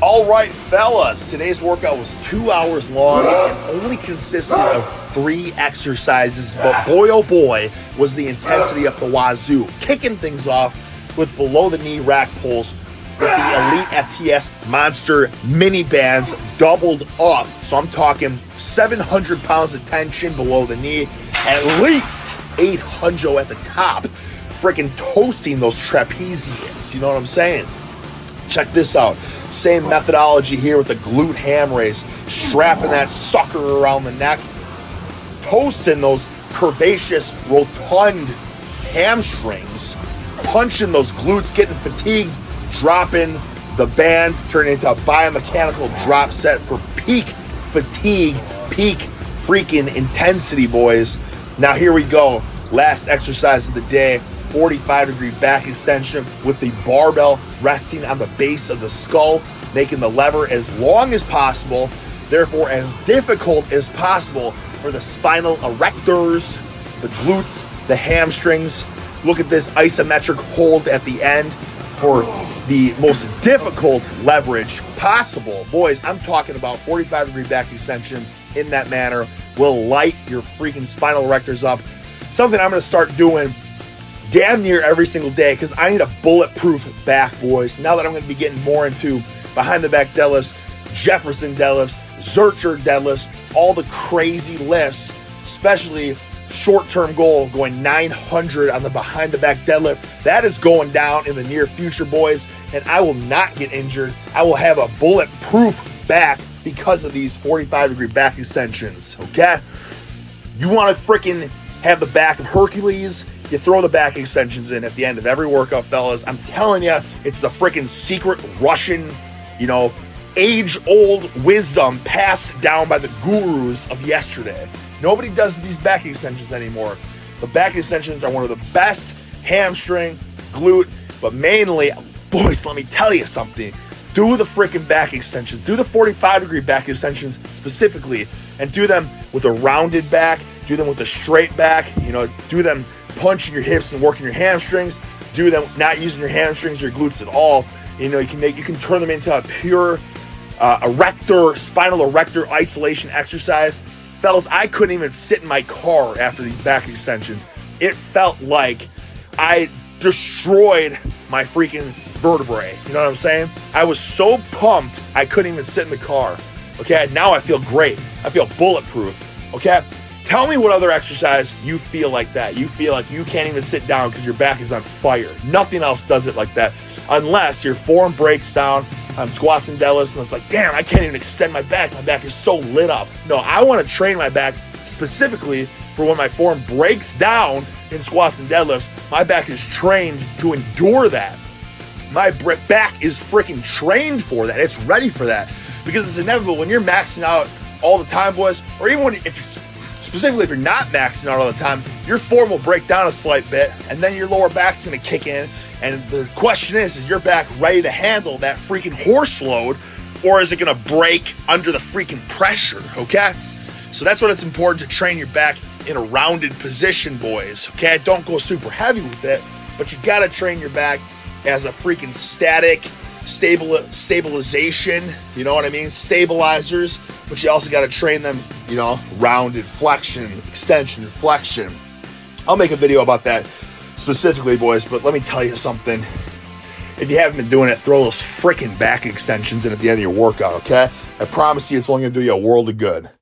All right, fellas, today's workout was 2 hours long and only consisted of 3 exercises, but boy, oh boy, was the intensity up the wazoo. Kicking things off with below-the-knee rack pulls with the Elite FTS Monster mini bands doubled up. So I'm talking 700 pounds of tension below the knee, at least 800 at the top, freaking toasting those trapezius, you know what I'm saying? Check this out. Same methodology here with the Glute-ham raise. Strapping that sucker around the neck. Toasting those curvaceous, rotund hamstrings. Punching those glutes, getting fatigued. Dropping the band, turning into a biomechanical drop set for peak fatigue, peak freaking intensity, boys. Now here we go. Last exercise of the day. 45-degree back extension with the barbell resting on the base of the skull, making the lever as long as possible, therefore as difficult as possible for the spinal erectors, the glutes, the hamstrings. Look at this isometric hold at the end for the most difficult leverage possible. Boys, I'm talking about 45-degree back extension in that manner will light your freaking spinal erectors up. Something I'm going to start doing damn near every single day because I need a bulletproof back, boys. Now that I'm going to be getting more into behind the back deadlifts, Jefferson deadlifts, Zercher deadlifts, all the crazy lifts, especially short-term goal going 900 on the behind the back deadlift. That is going down in the near future, boys, and I will not get injured. I will have a bulletproof back because of these 45-degree back extensions, okay? You want to freaking have the back of Hercules? You throw the back extensions in at the end of every workout, fellas. I'm telling you, it's the freaking secret Russian, age-old wisdom passed down by the gurus of yesterday. Nobody does these back extensions anymore. The back extensions are one of the best hamstring, glute, but mainly, boys, let me tell you something. Do the freaking back extensions. Do the 45-degree back extensions specifically, and do them with a rounded back. Do them with a straight back. Do them punching your hips and working your hamstrings. Do them not using your hamstrings or your glutes at all. You can turn them into a pure spinal erector isolation exercise. Fellas, I couldn't even sit in my car after these back extensions. It felt like I destroyed my freaking vertebrae. You know what I'm saying? I was so pumped I couldn't even sit in the car. Okay, now I feel great. I feel bulletproof. Okay? Tell me what other exercise you feel like that. You feel like you can't even sit down because your back is on fire. Nothing else does it like that. Unless your form breaks down on squats and deadlifts and it's like, damn, I can't even extend my back. My back is so lit up. No, I want to train my back specifically for when my form breaks down in squats and deadlifts. My back is trained to endure that. My back is freaking trained for that. It's ready for that. Because it's inevitable when you're maxing out all the time, boys, or even specifically if you're not maxing out all the time, your form will break down a slight bit, and then your lower back's going to kick in, and the question is your back ready to handle that freaking horse load, or is it going to break under the freaking pressure, okay? So that's what it's important to train your back in a rounded position, boys, okay? Don't go super heavy with it, but you got to train your back as a freaking static stabilization, you know what I mean? Stabilizers, but you also got to train them, rounded flexion, extension, flexion. I'll make a video about that specifically, boys, but let me tell you something. If you haven't been doing it, throw those freaking back extensions in at the end of your workout, okay? I promise you it's only going to do you a world of good.